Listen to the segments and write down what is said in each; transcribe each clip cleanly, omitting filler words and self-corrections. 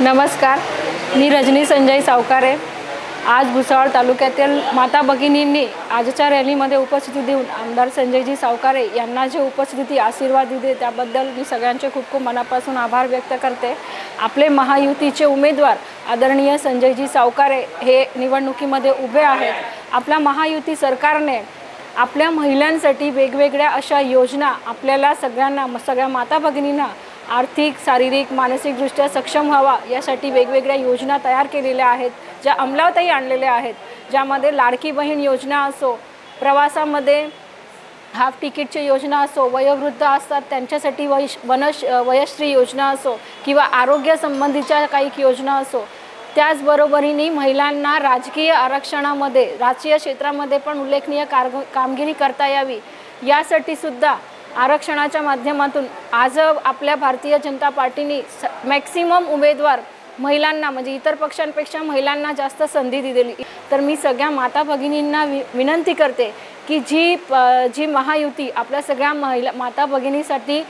नमस्कार, मी रजनी संजय सावकारे। आज भुसावळ तालुक्यातील माता भगिनींनी आजच्या रॅलीमध्ये उपस्थिती देऊन आमदार संजयजी सावकारे यांना जे उपस्थिती आशीर्वाद दिले त्याबद्दल मी सगळ्यांचे खूप खूप मनापासून आभार व्यक्त करते। आपले महायुतीचे उमेदवार आदरणीय संजयजी सावकारे हे निवडणुकीमध्ये उभे आहेत। आपल्या महायुती सरकारने आपल्या महिलांसाठी वेगवेगळ्या अशा योजना आपल्याला सगळ्या माता भगिनींना आर्थिक, शारीरिक, मानसिकदृष्ट्या सक्षम व्हावा यासाठी वेगवेगळ्या योजना तयार केलेल्या आहेत, ज्या अंमलातही आणलेल्या आहेत। ज्यामध्ये लाडकी बहीण योजना असो, प्रवासामध्ये हाफ तिकीटची योजना असो, वयोवृद्ध असतात त्यांच्यासाठी वयश्री योजना असो किंवा आरोग्य संबंधीच्या काही योजना असो, त्याचबरोबरीने महिलांना राजकीय आरक्षणामध्ये राजकीय क्षेत्रामध्ये पण उल्लेखनीय कामगिरी करता यावी यासाठी सुद्धा आरक्षणाच्या माध्यमातून आज आपल्या भारतीय जनता पार्टीने मॅक्सिमम उमेदवार महिलांना म्हणजे इतर पक्षांपेक्षा महिलांना जास्त संधी दिलेली। तर मी सगळ्या माता भगिनींना विनंती करते की जी महायुती आपल्या सगळ्या माता भगिनीसाठी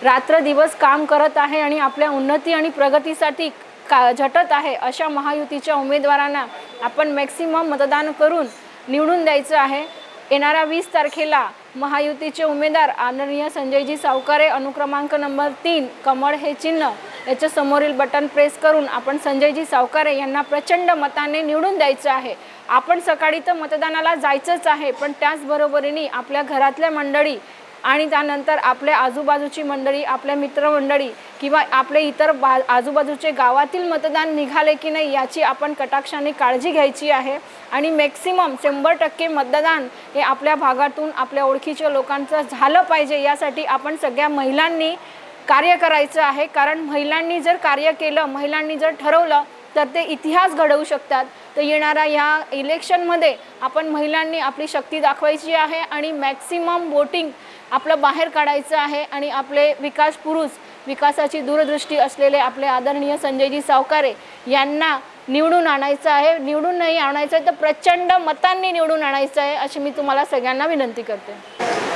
रात्र दिवस काम करत आहे आणि आपल्या उन्नती आणि प्रगतीसाठी झटत आहे, अशा महायुतीच्या उमेदवारांना आपण मॅक्सिमम मतदान करून निवडून द्यायचं आहे। येणाऱ्या 20 तारखेला महायुतीचे उमेदवार आदरणीय संजयजी सावकारे अनुक्रमांक नंबर 3 कमळ हे चिन्ह याच्या समोरील बटन प्रेस करून आपण संजयजी सावकारे यांना प्रचंड मताने निवडून द्यायचं आहे। आपण सकाळी तर मतदानाला जायचंच आहे, पण त्याचबरोबरीने आपल्या घरातल्या मंडळी आणि त्यानंतर आपल्या आजूबाजूची मंडळी, आपल्या मित्रमंडळी किंवा आपले इतर आजूबाजूचे गावातील मतदान निघाले की नाही याची आपण कटाक्षाने काळजी घ्यायची आहे आणि मॅक्सिमम 100% मतदान हे आपल्या भागातून आपल्या ओळखीच्या लोकांचं झालं पाहिजे यासाठी आपण सगळ्या महिलांनी कार्य करायचं आहे। कारण महिलांनी जर कार्य केलं, महिलांनी जर ठरवलं तर ते इतिहास घडवू शकतात। तर येणाऱ्या या इलेक्शनमध्ये आपण महिलांनी आपली शक्ती दाखवायची आहे आणि मॅक्सिमम वोटिंग आपलं बाहेर काढायचं आहे आणि आपले विकास पुरुष, विकासाची दूरदृष्टी असलेले आपले आदरणीय संजयजी सावकारे यांना निवडून आणायचं आहे। निवडून नाही आणायचं आहे तर प्रचंड मतांनी निवडून आणायचं आहे अशी मी तुम्हाला सगळ्यांना विनंती करते।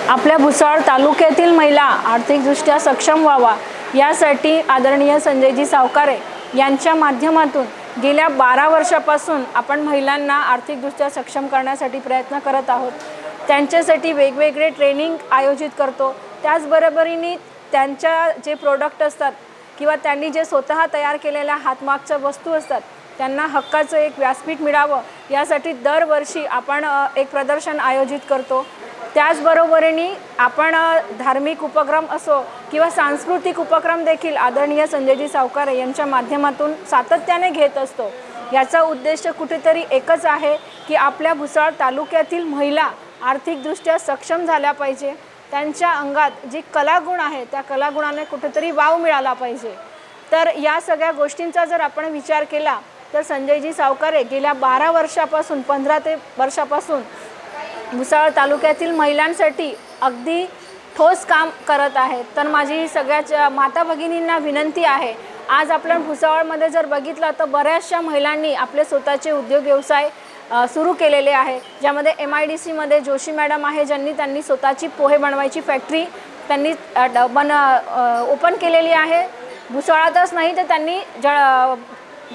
आपल्या भुसावळ तालुक्यातील महिला आर्थिकदृष्ट्या सक्षम व्हावा यासाठी आदरणीय संजयजी सावकारे यांच्या माध्यमातून गेल्या 12 वर्षापासून आपण महिलांना आर्थिकदृष्ट्या सक्षम करण्यासाठी प्रयत्न करत आहोत। त्यांच्यासाठी वेगवेगळे ट्रेनिंग आयोजित करतो। त्याचबरोबरीने त्यांच्या जे प्रोडक्ट असतात किंवा त्यांनी जे स्वतः तयार केलेल्या हातमागच्या वस्तू असतात त्यांना हक्काचं एक व्यासपीठ मिळावं यासाठी दरवर्षी आपण एक प्रदर्शन आयोजित करतो। त्याचबरोबरीने आपण धार्मिक उपक्रम असो किंवा सांस्कृतिक उपक्रम देखील आदरणीय संजयजी सावकारे यांच्या माध्यमातून सातत्याने घेत असतो। याचा उद्देश कुठेतरी एकच आहे की आपल्या भुसावळ तालुक्यातील महिला आर्थिकदृष्ट्या सक्षम झाल्या पाहिजे, त्यांच्या अंगात जी कलागुण आहे त्या कलागुणाने कुठेतरी वाव मिळाला पाहिजे। तर या सगळ्या गोष्टींचा जर आपण विचार केला तर संजयजी सावकारे गेल्या 12 वर्षापासून 15 वर्षापासून भुसावळ तालुक्यातील महिलांसाठी अगदी ठोस काम करत आहेत। तर माझी सगळ्या माता भगिनींना विनंती आहे, आज आपण भुसावळमध्ये जर बघितलं तर बऱ्याचशा महिलांनी आपले स्वतःचे उद्योग व्यवसाय सुरू केलेले आहे। ज्यामध्ये MIDC मध्ये जोशी मॅडम आहे ज्यांनी त्यांनी स्वतःची पोहे बनवायची फॅक्टरी त्यांनी ओपन केलेली आहे। भुसावळातच नाही तर त्यांनी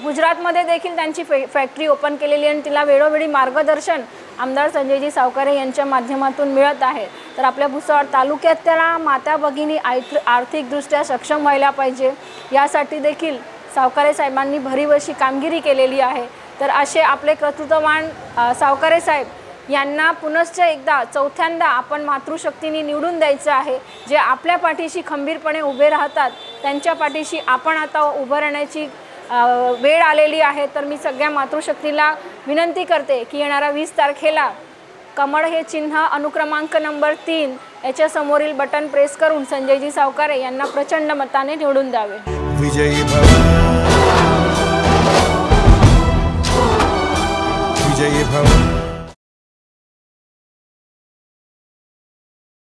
गुजरातमध्ये देखील त्यांची फॅक्टरी ओपन केलेली आणि तिला वेळोवेळी मार्गदर्शन आमदार संजयजी सावकारे यांच्या माध्यमातून मिळत आहे। तर आपल्या भुसावळ तालुक्यातल्या माता भगिनी आर्थिकदृष्ट्या सक्षम व्हायला पाहिजे यासाठी देखील सावकारे साहेबांनी भरीव अशी कामगिरी केलेली आहे। तर असे आपले कर्तृत्ववान सावकारे साहेब यांना पुनश्च एकदा चौथ्यांदा आपण मातृशक्तीने निवडून द्यायचं आहे। जे आपल्या पाठीशी खंबीरपणे उभे राहतात त्यांच्या पाठीशी आपण आता उभं राहण्याची वेळ आलेली आहे। तर मी सगळ्या मातृशक्तीला विनंती करते की येणाऱ्या 20 तारखेला कमळ हे चिन्ह अनुक्रमांक नंबर 3 याच्या समोरील बटन प्रेस करून संजयजी सावकारे यांना प्रचंड मताने निवडून द्यावे। विजयी भव, विजयी भव।